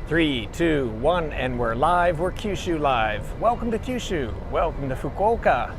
3, 2, 1, and we're live. We're Kyushu Live. Welcome to Kyushu. Welcome to Fukuoka.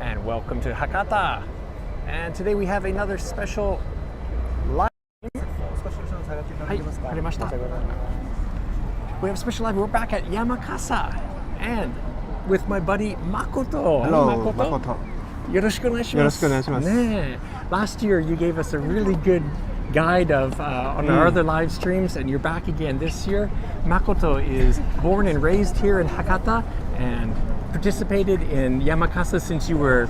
And welcome to Hakata. And today we have another special live. We have a special live. We're back at Yamakasa. And with my buddy Makoto. Hello, Makoto. よろしくお願いします。よろしくお願いします。ねえ Last year you gave us a really good guide of on our other live streams, and you're back again this year. Makoto is born and raised here in Hakata and participated in Yamakasa since you were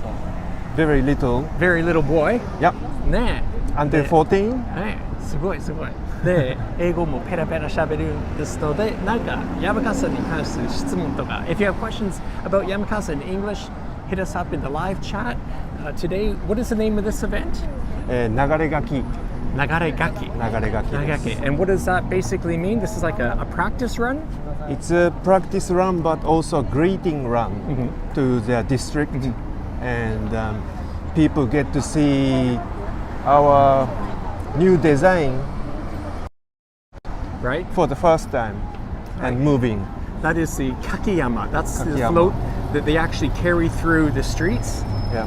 Very little. very little boy. Yep. ねえ Until 14. はい、すごいすごい。で、英語もペラペラ喋るんですので、なんかYamakasaに関する質問とか、if you have questions about Yamakasa in English, hit us up in the live chat. Today, what is the name of this event? 流れ書き。流れ書き。流れ書きです。 And what does that basically mean? This is like a practice run? It's a practice run, but also a greeting run to their district, and people get to see our new design Right? for the first time and moving. That is the kakiyama. That's the Kakiyama. float that they actually carry through the streets Yeah.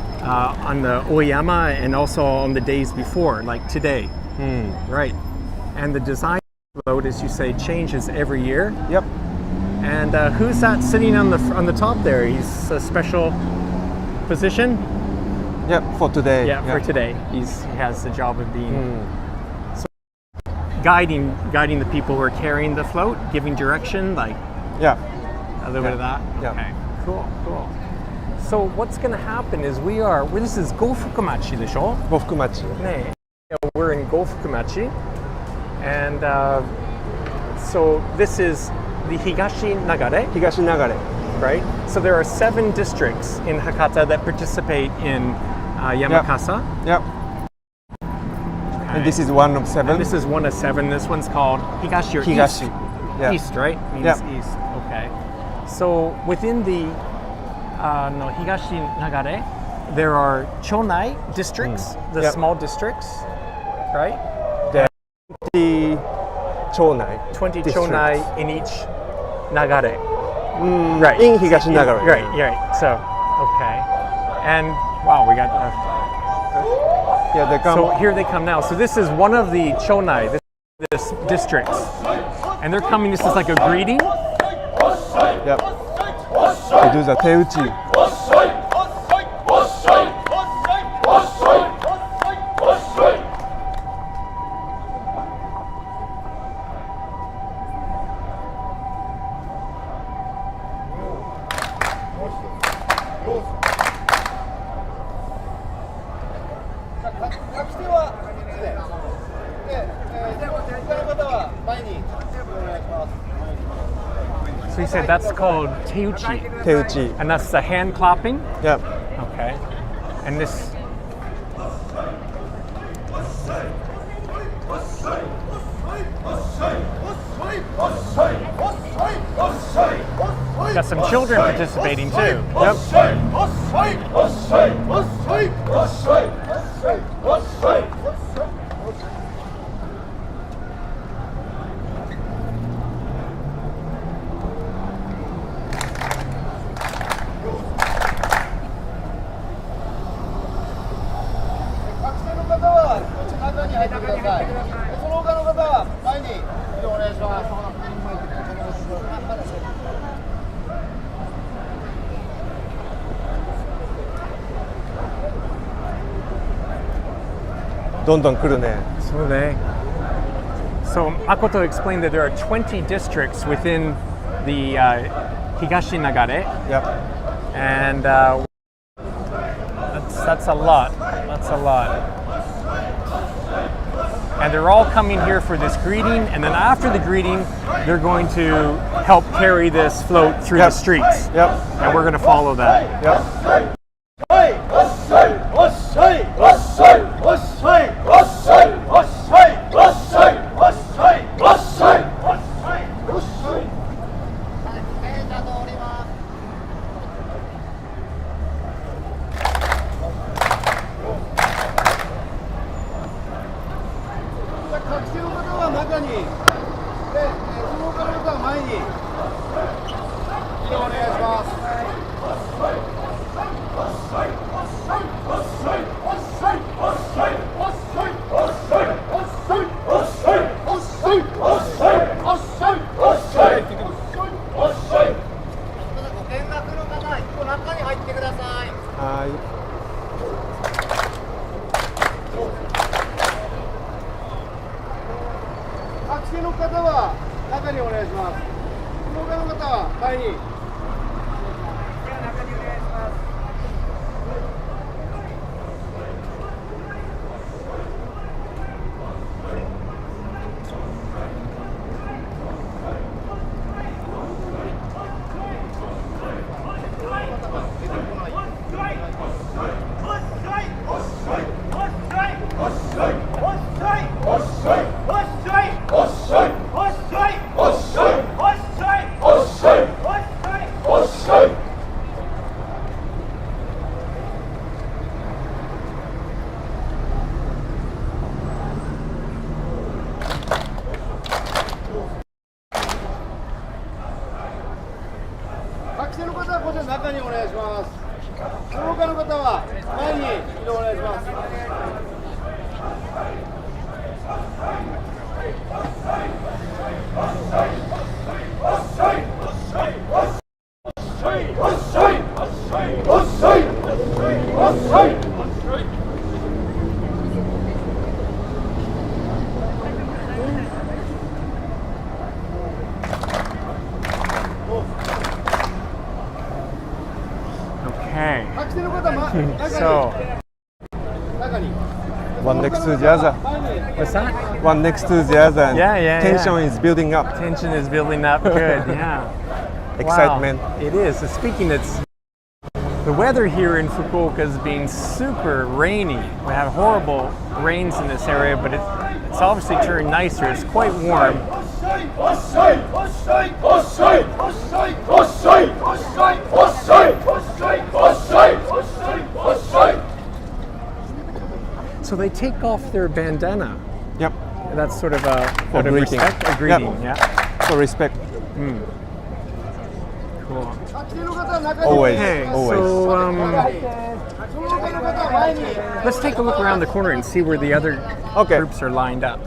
on the Oyama and also on the days before, like today. Right. And the design float, as you say, changes every year. Yep. And who's that sitting on the top there? He's a special position. Yep. For today. Yeah, for today. He has the job of being so guiding the people who are carrying the float, giving direction, like Yeah. a little bit of that. Yeah. Okay. Cool. So what's going to happen is this is Gofukumachi でしょ? 呉服町。ねえ We're in Gofukumachi, and so this is the Higashi Nagare, 東流れ。 right? So there are 7 districts in Hakata that participate in Yamakasa. Yep. And this is one of 7. And this is one of 7. This one's called Higashi or Higashi. East. Yeah. East, right? Means Yeah. East. Okay. So within the no, Higashi Nagare, there are chonai districts, the Yep. small districts, right? 20町内。 20 districts. chonai in each nagare. Right. In 東流れ。 Right. So, okay. And wow, we got. Yeah, they come. So here they come now. So this is one of the chonai, this districts, and they're coming. This is like a greeting. Yep. They do the 手打ち。So you said that's called teuchi, 手打ち。 and that's the hand clapping. Yep. Okay. And this. Got some children participating too. Yep.どんどん来るね。 So Makoto explained that there are 20 districts within the Higashi Nagare, Yep. and that's a lot. That's a lot. And they're all coming here for this greeting, and then after the greeting, they're going to help carry this float through the streets. Yep. And we're going to follow that. Yep. 前に移動お願いします。ご見学の方、一歩中に入ってください。はい。学生の方は中にお願いします。その他の方は前に。学生の方はこちら中にお願いします。その他の方は前に移動お願いします。Okay. 学生の方はSo, 中に。One next to the other. what's that? One next to the other. And Yeah. tension is building up. Tension is building up. Good. Yeah. Excitement. Wow, it is. So speaking, the weather here in Fukuoka has been super rainy. We have horrible rains in this area, but it's obviously turned nicer. It's quite warm. So they take off their bandana. Yep. That's sort of a For out of greeting. respect, a greeting. Yep. Yeah. For respect. Cool. Always. Okay. Always. So let's take a look around the corner and see where the other Okay. groups are lined up.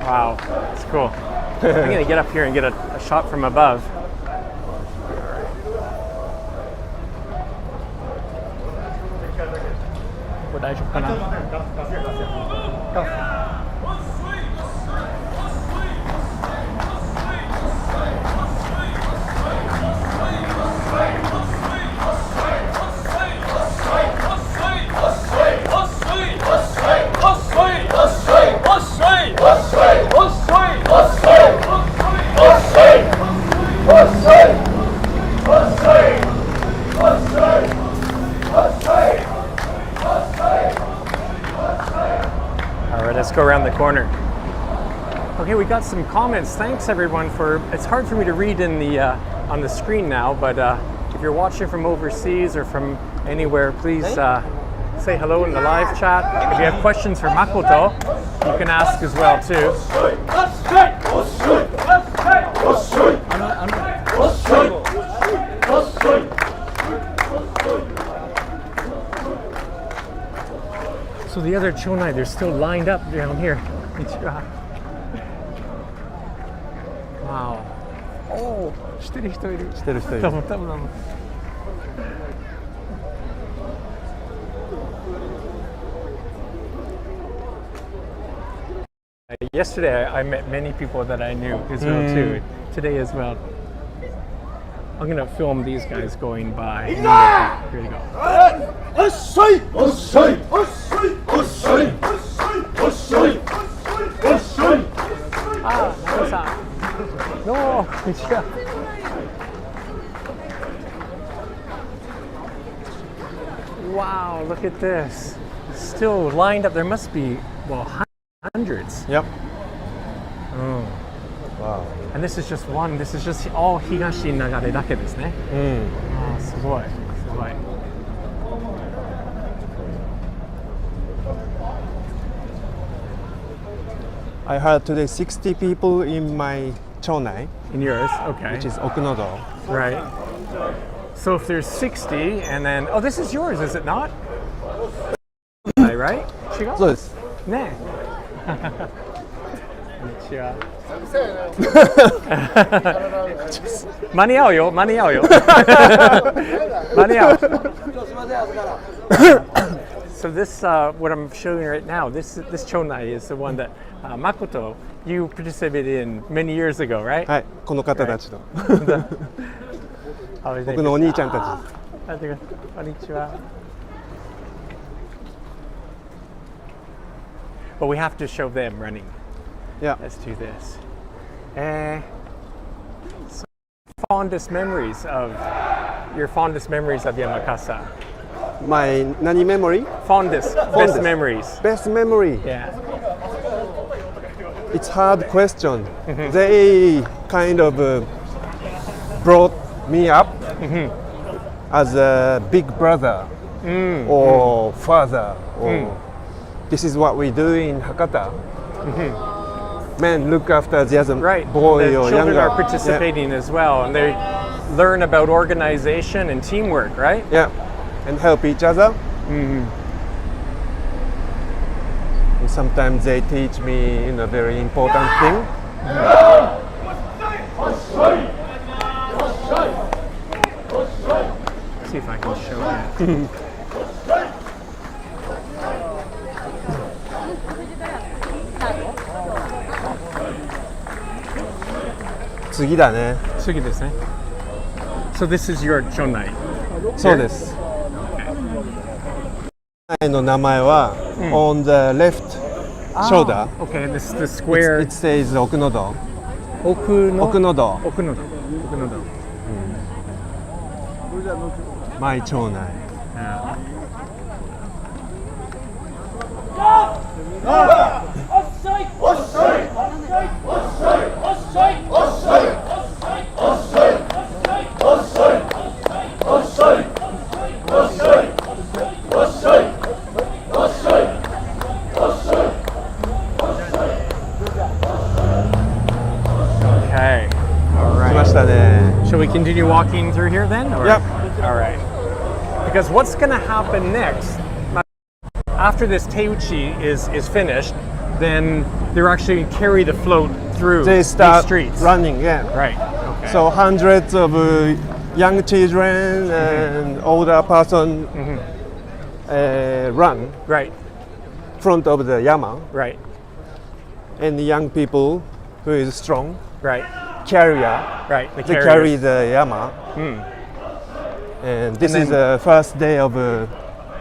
Wow, that's cool. I'm gonna get up here and get a shot from above. All right, let's go around the corner. Okay, we got some comments. Thanks everyone for. It's hard for me to read in the on the screen now, but if you're watching from overseas or from anywhere, please say hello in the live chat. If you have questions for Makoto, you can ask as well too. the other chonai, they're still lined up down here. Wow. Oh, してる人いる。してる人いる。どうもどうもどうも。Yesterday, I met many people that I knew as well too. Today as well. I'm gonna film these guys going by. Here you go. Ah, Nako-san. No, konnichiwa. Wow, look at this. Still lined up. There must be, well, hundreds. Yep. Oh. Wow. And this is just one. This is just all Higashi Nagare だけですね。ああ、すごい。すごい。I heard today 60 people in my chonai, In yours, okay. which is Okunodo. Right. So if there's 60 and then, oh, this is yours, is it not? Right? 違う？そうです。ねえ。こんにちは。間に合うよ、間に合うよ。間に合う。So this, what I'm showing right now, this chonai is the one that Makoto, you participated in many years ago, right? はい、この方たちの。僕のお兄ちゃんたちです。こんにちは。But we have to show them running. Yeah. Let's do this. So fondest memories of Yamakasa. My nani memory? Fondest. Best memories. Best memory. Yeah. It's hard question. They kind of brought me up as a big brother or father. Or this is what we do in Hakata. Men look after the other boy the or children younger. are participating as well, and they learn about organization and teamwork, right? Yeah, and help each other. And sometimes they teach me a very important thing. See if I can show you. 次だね。次ですね。So this is your chonai. そうです。の名前は、on the left shoulder. Okay, this the square. It says 奥のど。奥の奥のど。奥のど。奥のど。マイ町内。Okay. All right. 来ましたね。Shall we continue walking through here then? Or? Yep. All right. Because what's going to happen next, after this teuchi is finished, then they're actually going to carry the float through They these start streets. running, yeah. Right. Okay. So hundreds of young children and older person run right. front of the yama, Right. and the young people who is strong Right. carrier, Right. The they carriers. carry the yama. And this And is then- the first day of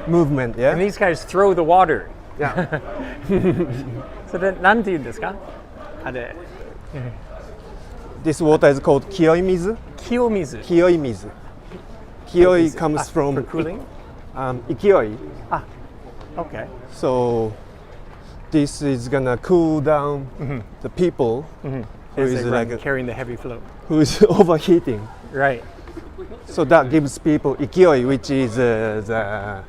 movement, yeah? And these guys throw the water. Yeah. So then, なんて言うんですか？あれ。 This water is called kiyoimizu. 清水。 Kiyoimizu. Kiyoi comes from for cooling. ikioi. Ah. Okay. So this is gonna cool down the people who As is they run, like carrying the heavy float. who is overheating. Right. So that gives people ikioi, which is the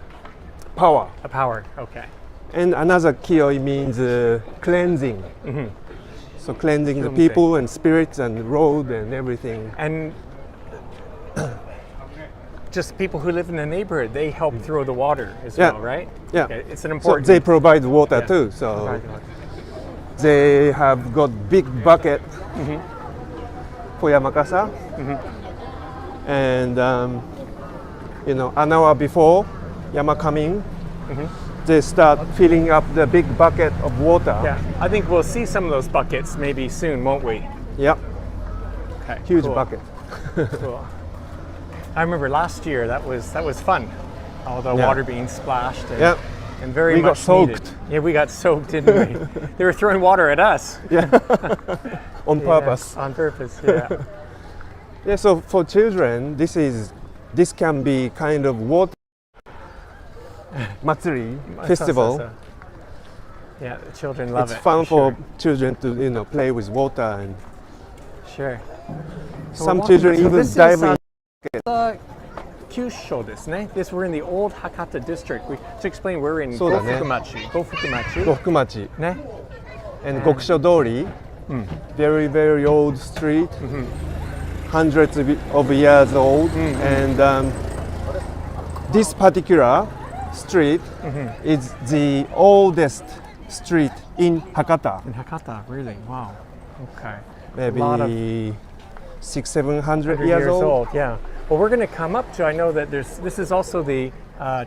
power. A power. Okay. And another kioi means cleansing. So cleansing the people and spirits and road and everything. And just people who live in the neighborhood, they help throw the water as Yeah. well, right? Yeah. Okay. It's an So important. they provide water Yeah. too. So Provide water. they have got big bucket for Yamakasa, and an hour before Yama coming, they start filling up the big bucket of water. Yeah. I think we'll see some of those buckets maybe soon, won't we? Yep, Okay. huge cool. bucket. Cool. I remember last year that was fun. All the Yeah. water being splashed. And, Yep. And very We got much needed. soaked. Yeah, we got soaked, didn't we? They were throwing water at us. On purpose. Yeah, on purpose, yeah. Yeah, so for children, this can be kind of water matsuri festival. So. Yeah, the children love It's it. fun for sure. children to play with water, and Sure. some So children even this dive is, in. Kyusho desu ne. We're in the old Hakata district. To explain, we're in そうだね。 Gofukumachi. Gofukumachi. 呉服町 Ne? and 極所通り very very old street, hundreds of years old, and this particular street is the oldest street in Hakata. In Hakata, really? Wow. Okay. Maybe lot of 600-700 100 years old. Yeah. Well, we're going to come up to. I know that this is also the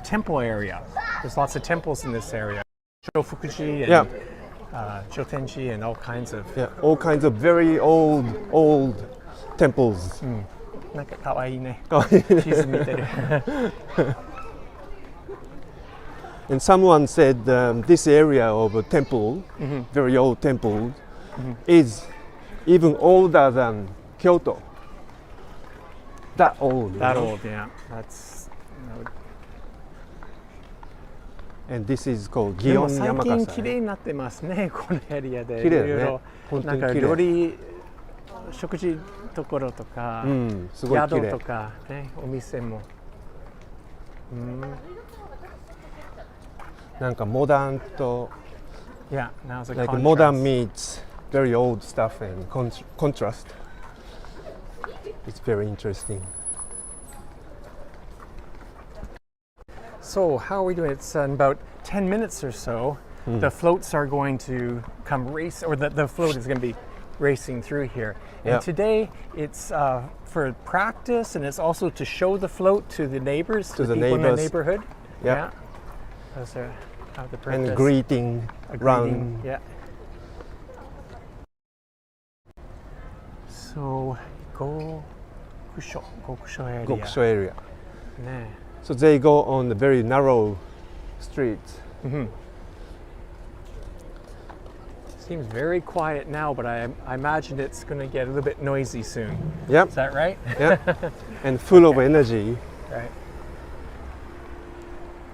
temple area. There's lots of temples in this area. Shofukuji and Yeah. Chotenji and all kinds of. Yeah, all kinds of very old temples. なんか可愛いね。かわいいね。地図見てる。 And someone said this area of a temple, very old temple, is even older than Kyoto. That old. That old, yeah. That's. And this is called でも Gion 最近綺 Yamakasa. 麗になってますね、このエリアで。綺麗だね。いろいろ本当になんか綺麗。料理食事ところとか、すごい綺麗。宿とかね、お店も。なんかモダンと Yeah, now's a like contrast. modern meets very old stuff and contrast. It's very interesting. So how are we doing? It's in about 10 minutes or so. The floats are going to come race, or the float is going to be racing through here. And Yeah. today it's for practice, and it's also to show the float to the neighbors, To the people in the neighbors. neighborhood. Yeah. Those are the purpose. And greeting A run. greeting, yeah. So, Gokusho area. 極所 area. ね。 So they go on the very narrow streets. Seems very quiet now, but I imagine it's going to get a little bit noisy soon. Yep. Is that right? Yeah. And full of energy. Right.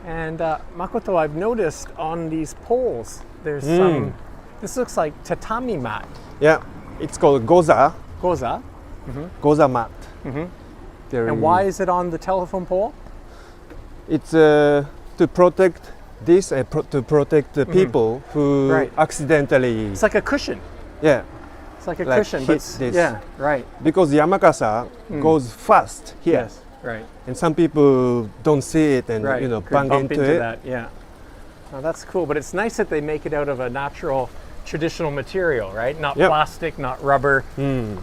And Makoto, I've noticed on these poles, there's some. This looks like tatami mat. Yeah. It's called goza. Goza. Goza mat. Very- And why is it on the telephone pole? It's to protect this and to protect the people who Right. accidentally, It's like a cushion. yeah, It's like a Like cushion, hit but it's- this. yeah, right. because Yamakasa goes fast here, Yes, right. and some people don't see it and Right. bang bump into it. that. Yeah. Now that's cool, but it's nice that they make it out of a natural, traditional material, right? Not Yep. plastic, not rubber.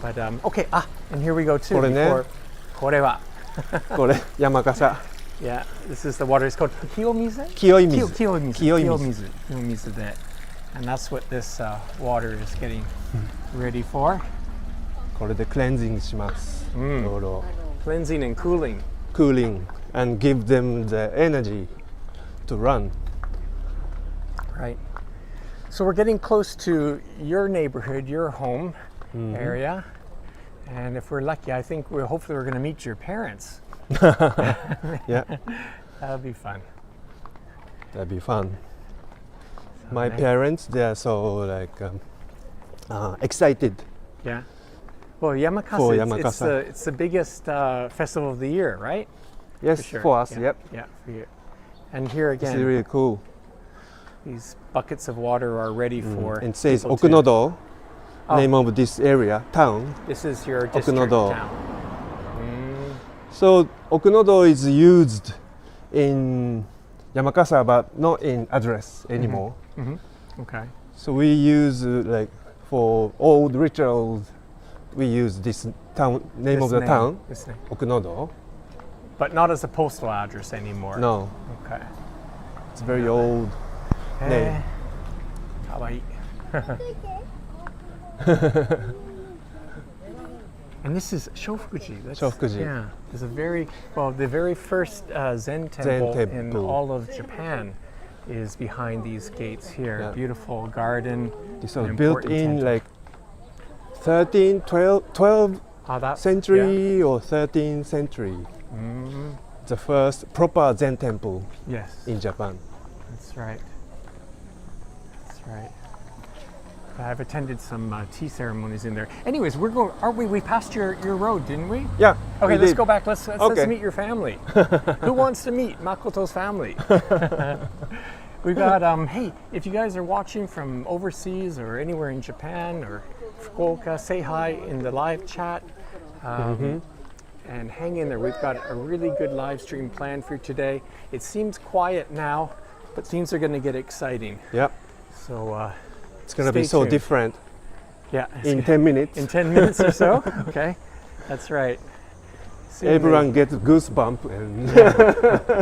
But okay. And here we go too. これね。 これは. これYamakasa. Yeah, this is the water. It's called kiyomizu. 清い水。 Kiyomizu. 清い水。 Kiyomizu there. And that's what this water is getting ready for. これでクレンジングします。道路 Cleansing and cooling. cooling and give them the energy to run. Right. So we're getting close to your neighborhood, your home area. And if we're lucky, I think hopefully we're going to meet your parents. Yeah, That'll be fun. that'd be fun. My nice. parents, they are so like excited. Yeah. Well, Yamakasa, For it's Yamakasa. it's the biggest festival of the year, right? Yes, Sure. for us. Yeah. Yep, Yeah, for you. And here it's again, really cool. these buckets of water are ready for. And it says people to- Okunodo, Oh. name of this area, town. This is your district Okunodo. town. So Okunodo is used in Yamakasa, but not in address anymore. Okay. So we use like for old rituals, we use this town name of the town, This name. Okunodo. But not as a postal address anymore. No, Okay. it's very old name. かわいい And this is Shofukuji. Shofukuji. Yeah. It's a the very first Zen temple in temple. all of Japan is behind these gates here. Yeah. Beautiful garden. This an was built important in temple. like 12th century or 13th century. The first proper Zen temple Yes. in Japan. That's right. That's right. I've attended some tea ceremonies in there. Anyways, aren't we? We passed your road, didn't we? Yeah. Okay, we let's did. go back. Let's Okay. meet your family. Who wants to meet Makoto's family? We've got, hey, if you guys are watching from overseas or anywhere in Japan or Fukuoka, say hi in the live chat. And hang in there. We've got a really good live stream planned for today. It seems quiet now, but things are going to get exciting. Yeah. So It's gonna be stay so tuned. different yeah, in 10 minutes. in 10 minutes or so. Okay, that's right. Soon Everyone gets goosebump and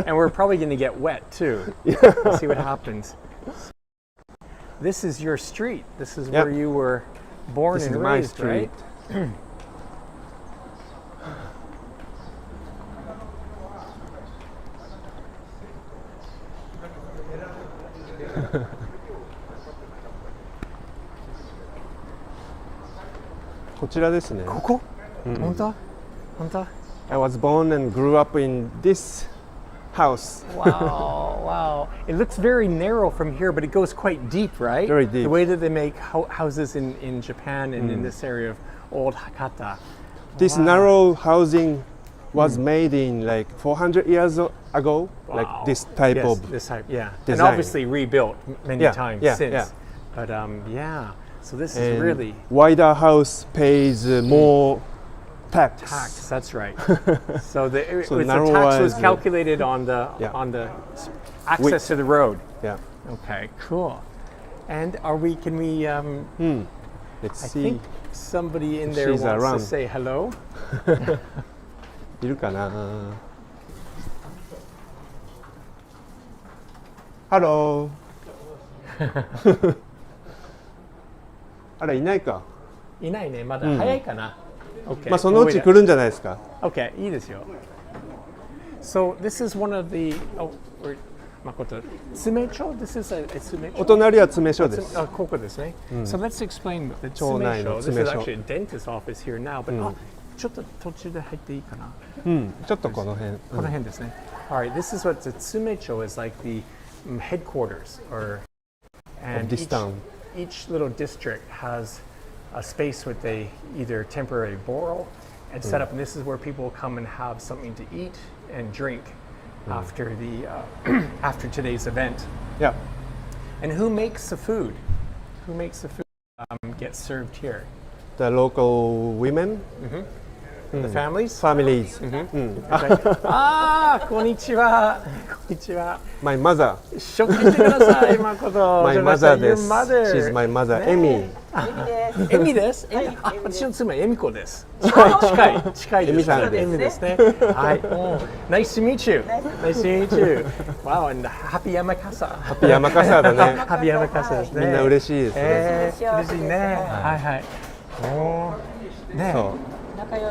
and we're probably going to get wet too. We'll see what happens. This is your street. This is Yep. where you were born this and is my raised, street. right? こちらですね。ここ？本当？本当？ I was born and grew up in this house. Wow, wow. It looks very narrow from here, but it goes quite deep, right? Very deep. The way that they make houses in Japan and in this area of old Hakata. This Wow. narrow housing was made in like 400 years ago, like Wow. this type Yes, of this type, yeah. And design. obviously rebuilt many Yeah, times yeah, since. yeah. But yeah, so this is and really wider house pays more tax. tax. That's right. So the So the narrow tax was was, calculated on the Yeah. access Width. to the road. Yeah. Okay, cool. And can we Let's I see. think somebody in there She's wants around. to say hello. いるかな。ハロー。あらいないか。いないね、まだ早いかな。Okay. まあそのうち来るんじゃないですか。 Okay, いいですよ。So this is one of the Makoto, Tsumecho? This is a お Tsumecho? 隣は詰所です。ここですね。So let's explain the 町内の Tsumecho. This is 詰所。 actually a dentist office here now, but ちょっと途中で入っていいかな。うん、ちょっとこの辺。この辺ですね。Alright, this is what the Tsumecho is like the headquarters and this town. Each little district has a space with they either temporarily borrow and set up, and this is where people come and have something to eat and drink after the after today's event. Yeah. And who makes the food? Who makes the food gets served here? The local women, The families? families. Ah, こんにちは。こんにちは。 My mother. 食事してください、誠。 My お邪魔した mother です Your mother. She's my mother, ね Amy. エミです。私の妻、エミコです。近いです。エミさんですエミですね。はい。Nice to meet you. Nice to meet you. Wow, and happy 山笠。山笠だね。 happy 山笠ですね。みんな嬉しいですね。嬉しいね。はいはい。ね。そう。仲良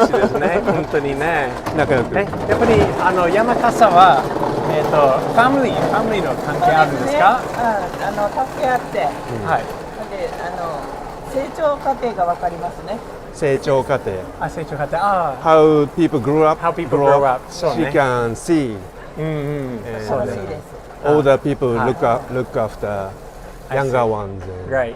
しですね。本当にね。仲良く。やっぱり山笠はファミリーの関係あるんですか？助け合って、はい。で成長過程がわかりますね。成長過程。成長過程。How people grew up. How people grow up. She can see. そうです。 Older people look after younger ones. Right.